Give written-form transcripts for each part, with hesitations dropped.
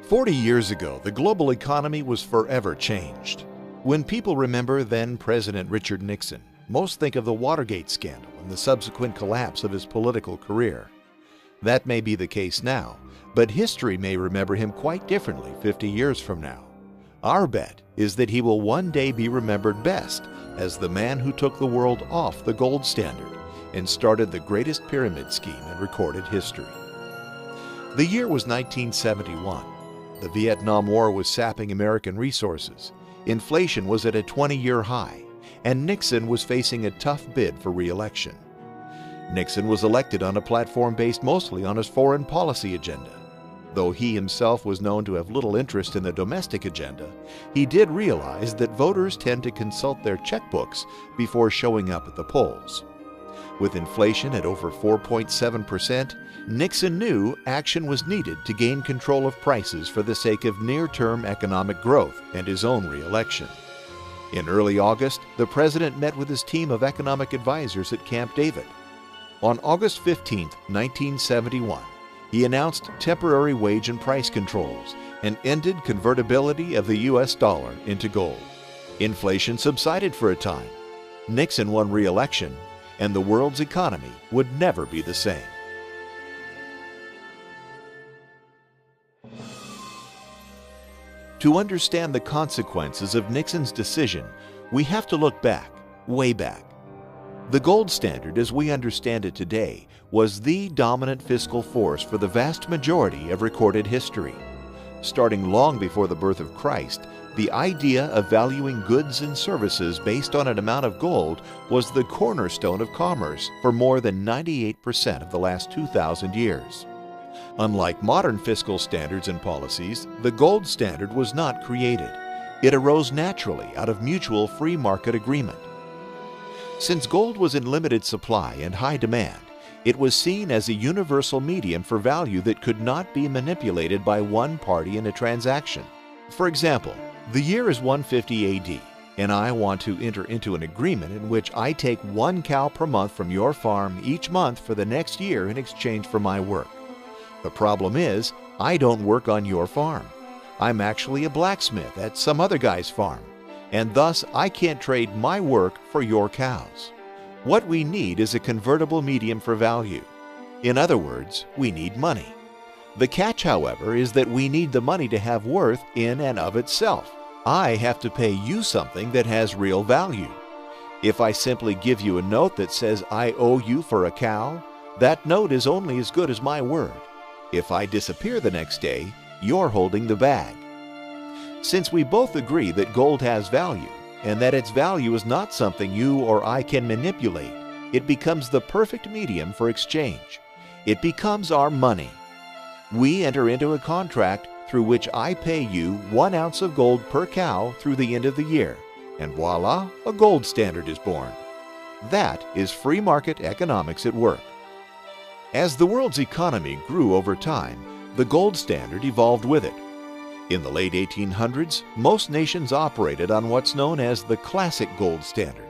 40 years ago, the global economy was forever changed. When people remember then-President Richard Nixon, most think of the Watergate scandal and the subsequent collapse of his political career. That may be the case now, but history may remember him quite differently 50 years from now. Our bet is that he will one day be remembered best as the man who took the world off the gold standard and started the greatest pyramid scheme in recorded history. The year was 1971. The Vietnam War was sapping American resources. Inflation was at a 20-year high, and Nixon was facing a tough bid for re-election. Nixon was elected on a platform based mostly on his foreign policy agenda. Though he himself was known to have little interest in the domestic agenda, he did realize that voters tend to consult their checkbooks before showing up at the polls. With inflation at over 4.7%, Nixon knew action was needed to gain control of prices for the sake of near-term economic growth and his own re-election. In early August, the president met with his team of economic advisors at Camp David. On August 15, 1971, he announced temporary wage and price controls and ended convertibility of the U.S. dollar into gold. Inflation subsided for a time. Nixon won re-election, and the world's economy would never be the same. To understand the consequences of Nixon's decision, we have to look back, way back. The gold standard, as we understand it today, was the dominant fiscal force for the vast majority of recorded history. Starting long before the birth of Christ, the idea of valuing goods and services based on an amount of gold was the cornerstone of commerce for more than 98% of the last 2,000 years. Unlike modern fiscal standards and policies, the gold standard was not created. It arose naturally out of mutual free market agreement. Since gold was in limited supply and high demand, it was seen as a universal medium for value that could not be manipulated by one party in a transaction. For example, the year is 150 AD, and I want to enter into an agreement in which I take 1 cow per month from your farm each month for the next year in exchange for my work. The problem is, I don't work on your farm. I'm actually a blacksmith at some other guy's farm, and thus I can't trade my work for your cows. What we need is a convertible medium for value. In other words, we need money. The catch, however, is that we need the money to have worth in and of itself. I have to pay you something that has real value. If I simply give you a note that says I owe you for a cow, that note is only as good as my word. If I disappear the next day, you're holding the bag. Since we both agree that gold has value, and that its value is not something you or I can manipulate, it becomes the perfect medium for exchange. It becomes our money. We enter into a contract through which I pay you 1 ounce of gold per cow through the end of the year, and voila, a gold standard is born. That is free market economics at work. As the world's economy grew over time, the gold standard evolved with it. In the late 1800s, most nations operated on what's known as the classic gold standard.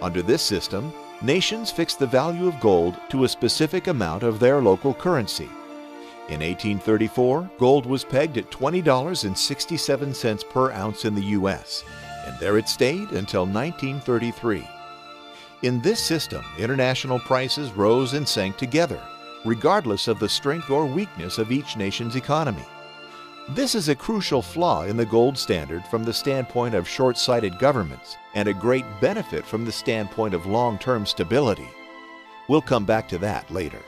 Under this system, nations fixed the value of gold to a specific amount of their local currency. In 1834, gold was pegged at $20.67 per ounce in the U.S., and there it stayed until 1933. In this system, international prices rose and sank together, regardless of the strength or weakness of each nation's economy. This is a crucial flaw in the gold standard from the standpoint of short-sighted governments, and a great benefit from the standpoint of long-term stability. We'll come back to that later.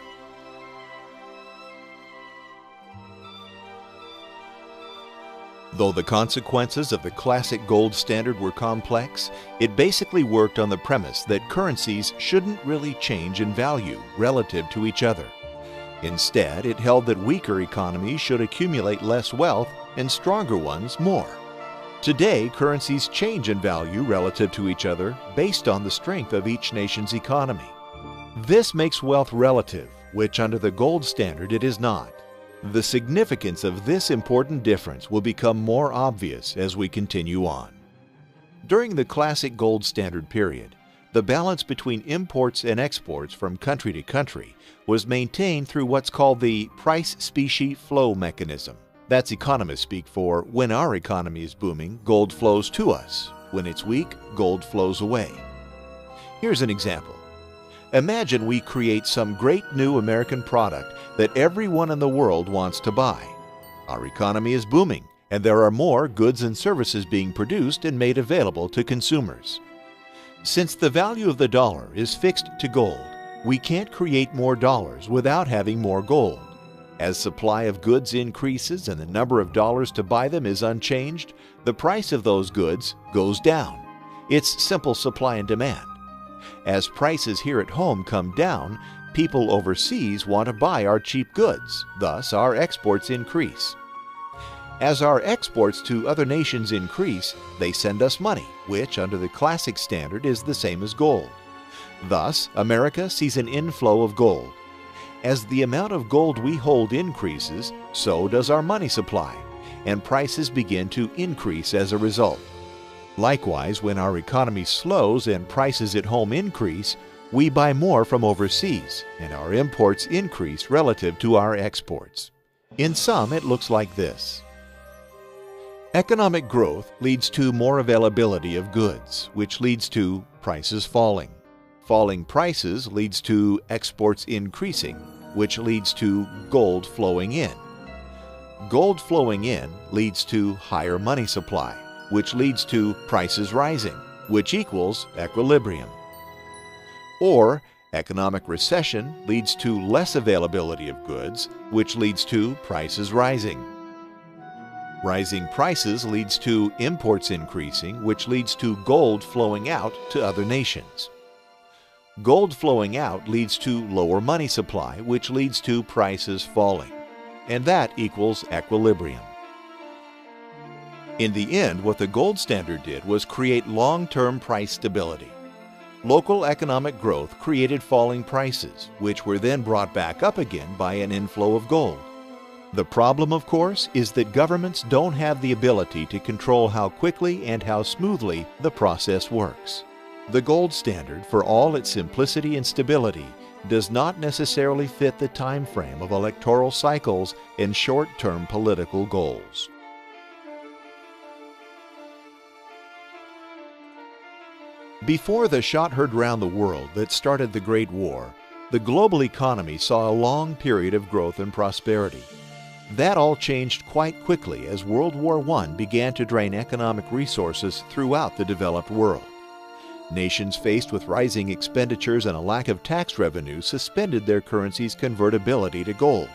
Though the consequences of the classic gold standard were complex, it basically worked on the premise that currencies shouldn't really change in value relative to each other. Instead, it held that weaker economies should accumulate less wealth and stronger ones more. Today, currencies change in value relative to each other based on the strength of each nation's economy. This makes wealth relative, which under the gold standard it is not. The significance of this important difference will become more obvious as we continue on. During the classic gold standard period, the balance between imports and exports from country to country was maintained through what's called the price-specie flow mechanism. That's economists speak for when our economy is booming, gold flows to us. When it's weak, gold flows away. Here's an example. Imagine we create some great new American product that everyone in the world wants to buy. Our economy is booming, and there are more goods and services being produced and made available to consumers. Since the value of the dollar is fixed to gold, we can't create more dollars without having more gold. As supply of goods increases and the number of dollars to buy them is unchanged, the price of those goods goes down. It's simple supply and demand. As prices here at home come down, people overseas want to buy our cheap goods, thus our exports increase. As our exports to other nations increase, they send us money, which under the classic standard is the same as gold. Thus, America sees an inflow of gold. As the amount of gold we hold increases, so does our money supply, and prices begin to increase as a result. Likewise, when our economy slows and prices at home increase, we buy more from overseas, and our imports increase relative to our exports. In sum, it looks like this. Economic growth leads to more availability of goods, which leads to prices falling. Falling prices leads to exports increasing, which leads to gold flowing in. Gold flowing in leads to higher money supply, which leads to prices rising, which equals equilibrium. Or economic recession leads to less availability of goods, which leads to prices rising. Rising prices leads to imports increasing, which leads to gold flowing out to other nations. Gold flowing out leads to lower money supply, which leads to prices falling. And that equals equilibrium. In the end, what the gold standard did was create long-term price stability. Local economic growth created falling prices, which were then brought back up again by an inflow of gold. The problem, of course, is that governments don't have the ability to control how quickly and how smoothly the process works. The gold standard, for all its simplicity and stability, does not necessarily fit the time frame of electoral cycles and short-term political goals. Before the shot heard round the world that started the Great War, the global economy saw a long period of growth and prosperity. That all changed quite quickly as World War I began to drain economic resources throughout the developed world. Nations faced with rising expenditures and a lack of tax revenue suspended their currency's convertibility to gold.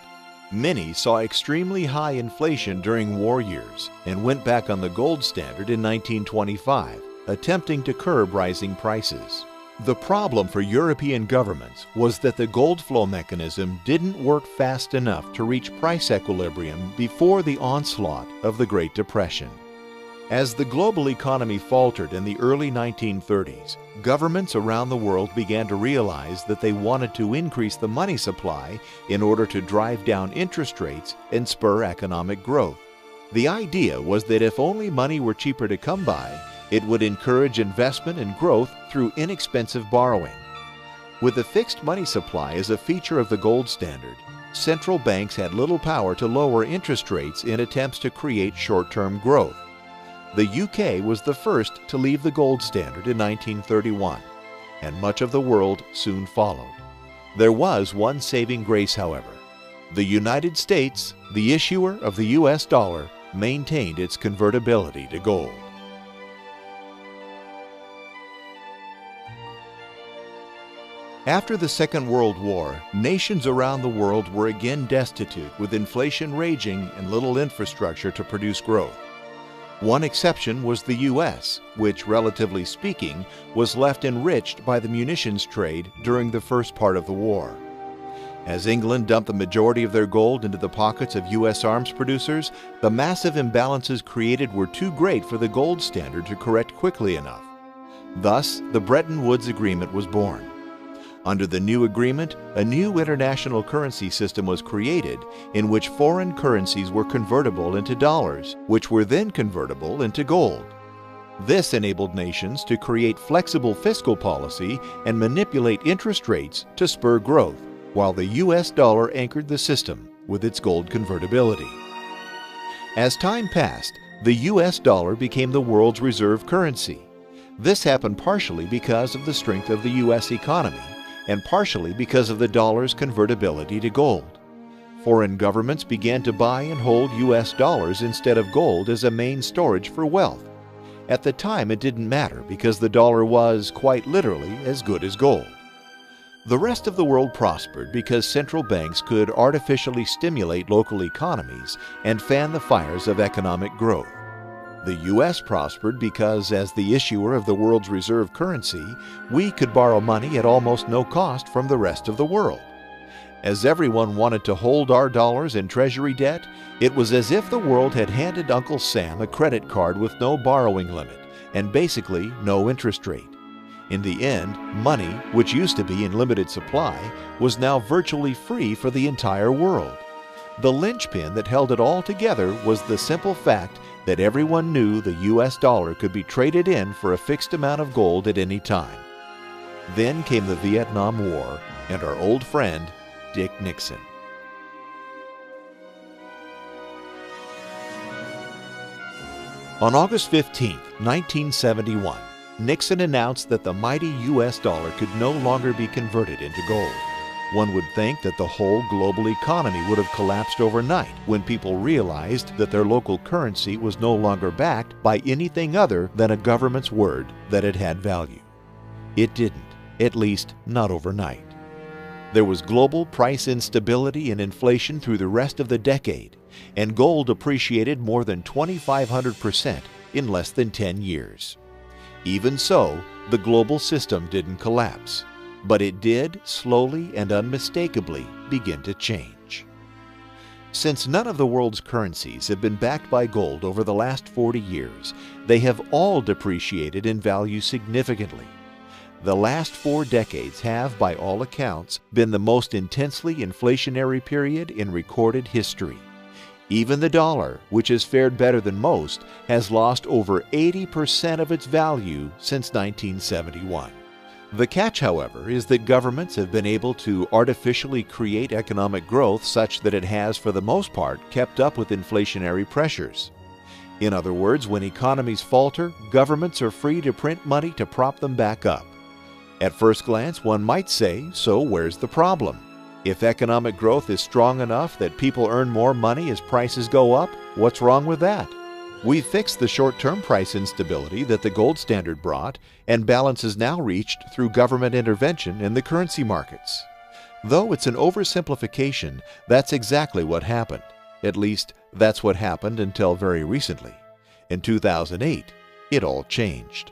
Many saw extremely high inflation during war years and went back on the gold standard in 1925, attempting to curb rising prices. The problem for European governments was that the gold flow mechanism didn't work fast enough to reach price equilibrium before the onslaught of the Great Depression. As the global economy faltered in the early 1930s, governments around the world began to realize that they wanted to increase the money supply in order to drive down interest rates and spur economic growth. The idea was that if only money were cheaper to come by, it would encourage investment and growth through inexpensive borrowing. With a fixed money supply as a feature of the gold standard, central banks had little power to lower interest rates in attempts to create short-term growth. The UK was the first to leave the gold standard in 1931, and much of the world soon followed. There was one saving grace, however. The United States, the issuer of the US dollar, maintained its convertibility to gold. After the Second World War, nations around the world were again destitute, with inflation raging and little infrastructure to produce growth. One exception was the U.S., which, relatively speaking, was left enriched by the munitions trade during the first part of the war. As England dumped the majority of their gold into the pockets of U.S. arms producers, the massive imbalances created were too great for the gold standard to correct quickly enough. Thus, the Bretton Woods Agreement was born. Under the new agreement, a new international currency system was created in which foreign currencies were convertible into dollars, which were then convertible into gold. This enabled nations to create flexible fiscal policy and manipulate interest rates to spur growth, while the US dollar anchored the system with its gold convertibility. As time passed, the US dollar became the world's reserve currency. This happened partially because of the strength of the US economy and partially because of the dollar's convertibility to gold. Foreign governments began to buy and hold US dollars instead of gold as a main storage for wealth. At the time, it didn't matter because the dollar was, quite literally, as good as gold. The rest of the world prospered because central banks could artificially stimulate local economies and fan the fires of economic growth. The U.S. prospered because, as the issuer of the world's reserve currency, we could borrow money at almost no cost from the rest of the world. As everyone wanted to hold our dollars in treasury debt, it was as if the world had handed Uncle Sam a credit card with no borrowing limit and basically no interest rate. In the end, money, which used to be in limited supply, was now virtually free for the entire world. The linchpin that held it all together was the simple fact that everyone knew the US dollar could be traded in for a fixed amount of gold at any time. Then came the Vietnam War and our old friend, Dick Nixon. On August 15, 1971, Nixon announced that the mighty US dollar could no longer be converted into gold. One would think that the whole global economy would have collapsed overnight when people realized that their local currency was no longer backed by anything other than a government's word that it had value. It didn't, at least not overnight. There was global price instability and inflation through the rest of the decade, and gold appreciated more than 2,500% in less than 10 years. Even so, the global system didn't collapse, but it did slowly and unmistakably begin to change. Since none of the world's currencies have been backed by gold over the last 40 years, they have all depreciated in value significantly. The last 4 decades have, by all accounts, been the most intensely inflationary period in recorded history. Even the dollar, which has fared better than most, has lost over 80% of its value since 1971. The catch, however, is that governments have been able to artificially create economic growth such that it has, for the most part, kept up with inflationary pressures. In other words, when economies falter, governments are free to print money to prop them back up. At first glance, one might say, so where's the problem? If economic growth is strong enough that people earn more money as prices go up, what's wrong with that? We've fixed the short-term price instability that the gold standard brought, and balance is now reached through government intervention in the currency markets. Though it's an oversimplification, that's exactly what happened. At least, that's what happened until very recently. In 2008, it all changed.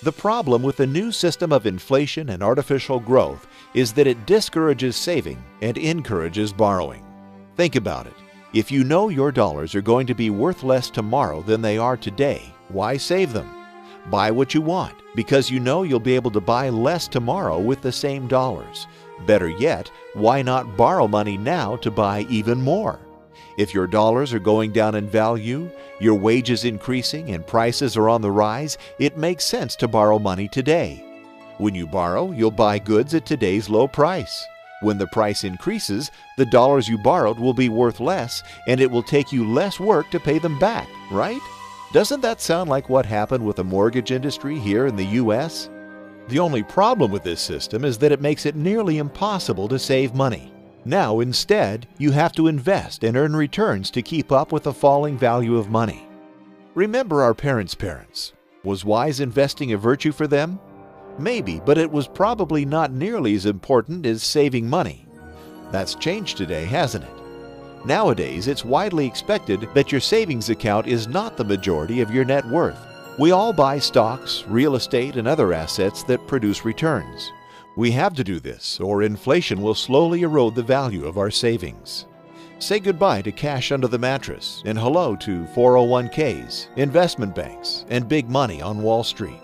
The problem with the new system of inflation and artificial growth is that it discourages saving and encourages borrowing. Think about it. If you know your dollars are going to be worth less tomorrow than they are today, why save them? Buy what you want because you know you'll be able to buy less tomorrow with the same dollars. Better yet, why not borrow money now to buy even more? If your dollars are going down in value, your wages increasing, and prices are on the rise, it makes sense to borrow money today. When you borrow, you'll buy goods at today's low price. When the price increases, the dollars you borrowed will be worth less, and it will take you less work to pay them back, right? Doesn't that sound like what happened with the mortgage industry here in the U.S.? The only problem with this system is that it makes it nearly impossible to save money. Now, instead, you have to invest and earn returns to keep up with the falling value of money. Remember our parents' parents. Was wise investing a virtue for them? Maybe, but it was probably not nearly as important as saving money. That's changed today, hasn't it? Nowadays, it's widely expected that your savings account is not the majority of your net worth. We all buy stocks, real estate, and other assets that produce returns. We have to do this, or inflation will slowly erode the value of our savings. Say goodbye to cash under the mattress and hello to 401ks, investment banks, and big money on Wall Street.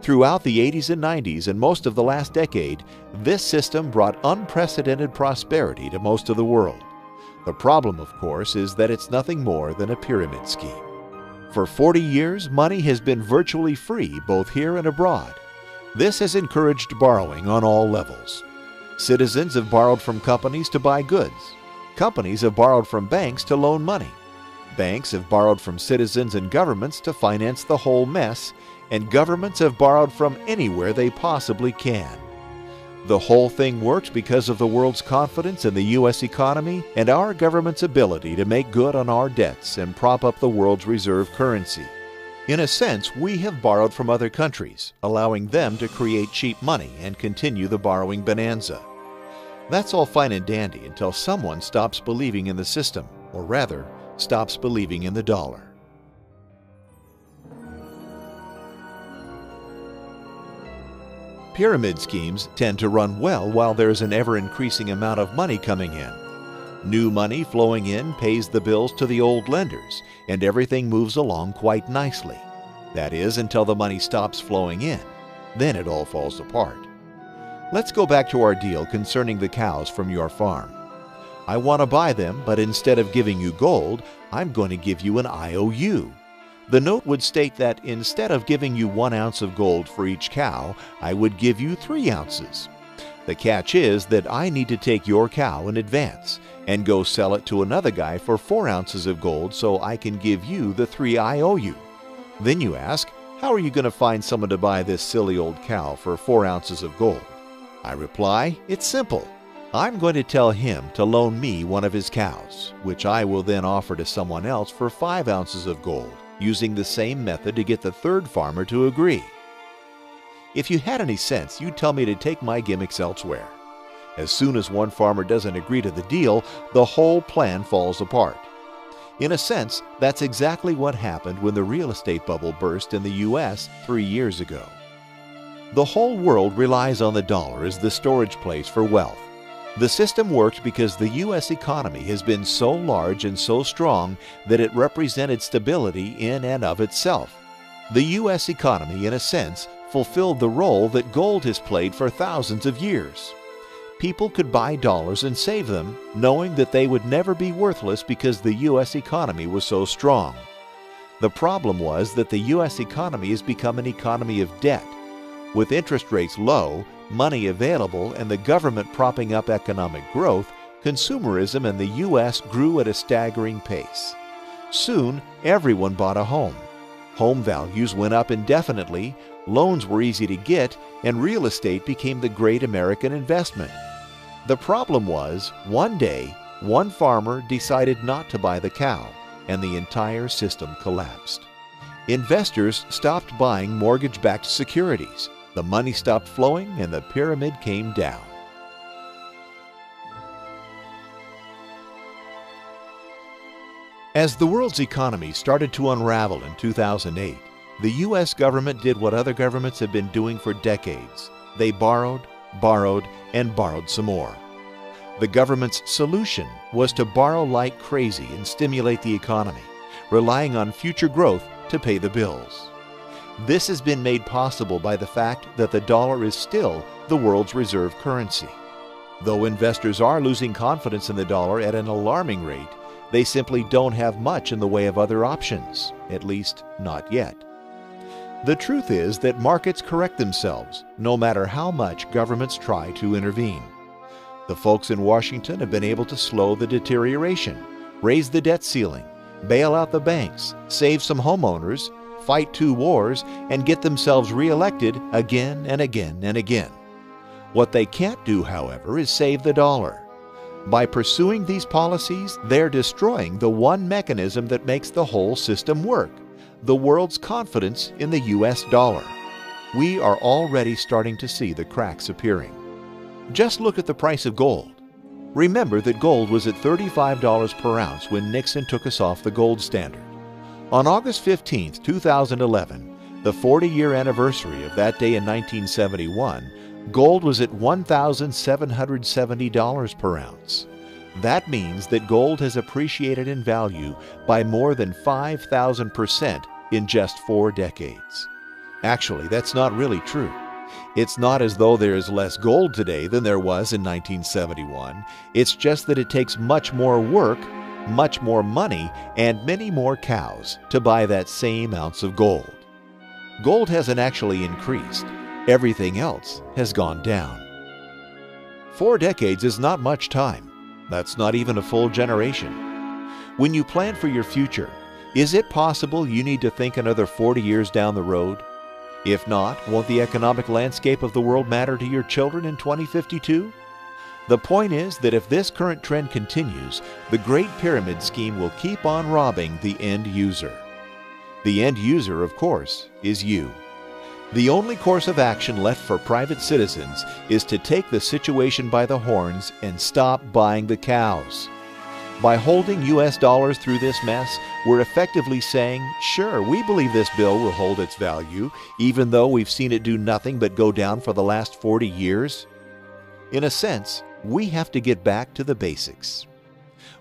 Throughout the 80s and 90s and most of the last decade, this system brought unprecedented prosperity to most of the world. The problem, of course, is that it's nothing more than a pyramid scheme. For 40 years, money has been virtually free both here and abroad. This has encouraged borrowing on all levels. Citizens have borrowed from companies to buy goods. Companies have borrowed from banks to loan money. Banks have borrowed from citizens and governments to finance the whole mess, and governments have borrowed from anywhere they possibly can. The whole thing works because of the world's confidence in the U.S. economy and our government's ability to make good on our debts and prop up the world's reserve currency. In a sense, we have borrowed from other countries, allowing them to create cheap money and continue the borrowing bonanza. That's all fine and dandy until someone stops believing in the system, or rather, stops believing in the dollar. Pyramid schemes tend to run well while there's an ever-increasing amount of money coming in. New money flowing in pays the bills to the old lenders, and everything moves along quite nicely. That is, until the money stops flowing in. Then it all falls apart. Let's go back to our deal concerning the cows from your farm. I want to buy them, but instead of giving you gold, I'm going to give you an IOU. The note would state that instead of giving you 1 ounce of gold for each cow, I would give you 3 ounces. The catch is that I need to take your cow in advance and go sell it to another guy for 4 ounces of gold so I can give you the 3 I owe you. Then you ask, how are you going to find someone to buy this silly old cow for 4 ounces of gold? I reply, it's simple. I'm going to tell him to loan me one of his cows, which I will then offer to someone else for 5 ounces of gold, using the same method to get the third farmer to agree. If you had any sense, you'd tell me to take my gimmicks elsewhere. As soon as one farmer doesn't agree to the deal, the whole plan falls apart. In a sense, that's exactly what happened when the real estate bubble burst in the U.S. 3 years ago. The whole world relies on the dollar as the storage place for wealth. The system worked because the U.S. economy has been so large and so strong that it represented stability in and of itself. The U.S. economy, in a sense, fulfilled the role that gold has played for thousands of years. People could buy dollars and save them, knowing that they would never be worthless because the U.S. economy was so strong. The problem was that the U.S. economy has become an economy of debt. With interest rates low, money available, and the government propping up economic growth, consumerism in the U.S. grew at a staggering pace. Soon, everyone bought a home. Home values went up indefinitely, loans were easy to get, and real estate became the great American investment. The problem was, one day, one farmer decided not to buy the cow, and the entire system collapsed. Investors stopped buying mortgage-backed securities. The money stopped flowing and the pyramid came down. As the world's economy started to unravel in 2008, the U.S. government did what other governments have been doing for decades. They borrowed, and borrowed some more. The government's solution was to borrow like crazy and stimulate the economy, relying on future growth to pay the bills. This has been made possible by the fact that the dollar is still the world's reserve currency. Though investors are losing confidence in the dollar at an alarming rate, they simply don't have much in the way of other options, at least not yet. The truth is that markets correct themselves, no matter how much governments try to intervene. The folks in Washington have been able to slow the deterioration, raise the debt ceiling, bail out the banks, save some homeowners, fight 2 wars, and get themselves reelected again and again and again. What they can't do, however, is save the dollar. By pursuing these policies, they're destroying the one mechanism that makes the whole system work, the world's confidence in the U.S. dollar. We are already starting to see the cracks appearing. Just look at the price of gold. Remember that gold was at $35 per ounce when Nixon took us off the gold standard. On August 15, 2011, the 40-year anniversary of that day in 1971, gold was at $1,770 per ounce. That means that gold has appreciated in value by more than 5,000% in just 4 decades. Actually, that's not really true. It's not as though there is less gold today than there was in 1971. It's just that it takes much more work, much more money, and many more cows to buy that same ounce of gold. Gold hasn't actually increased. Everything else has gone down. 4 decades is not much time. That's not even a full generation. When you plan for your future, is it possible you need to think another 40 years down the road? If not, won't the economic landscape of the world matter to your children in 2052? The point is that if this current trend continues, the Great Pyramid Scheme will keep on robbing the end user. The end user, of course, is you. The only course of action left for private citizens is to take the situation by the horns and stop buying the cows. By holding US dollars through this mess, we're effectively saying, sure, we believe this bill will hold its value, even though we've seen it do nothing but go down for the last 40 years. In a sense, we have to get back to the basics.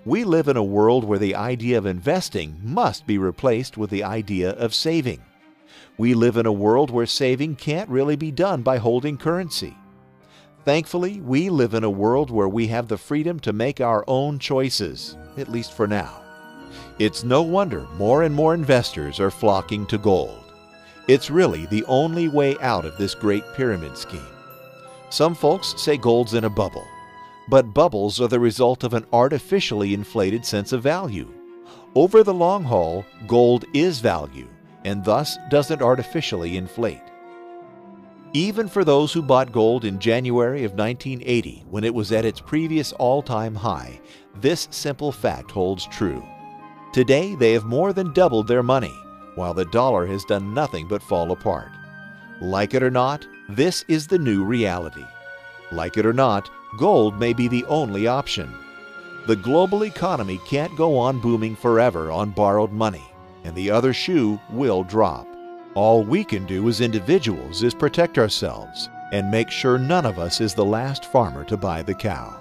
We live in a world where the idea of investing must be replaced with the idea of saving. We live in a world where saving can't really be done by holding currency. Thankfully, we live in a world where we have the freedom to make our own choices, at least for now. It's no wonder more and more investors are flocking to gold. It's really the only way out of this Great Pyramid Scheme. Some folks say gold's in a bubble, but bubbles are the result of an artificially inflated sense of value. Over the long haul, gold is value, and thus doesn't artificially inflate. Even for those who bought gold in January of 1980, when it was at its previous all-time high, this simple fact holds true. Today, they have more than doubled their money, while the dollar has done nothing but fall apart. Like it or not, this is the new reality. Like it or not, gold may be the only option. The global economy can't go on booming forever on borrowed money, and the other shoe will drop. All we can do as individuals is protect ourselves and make sure none of us is the last farmer to buy the cow.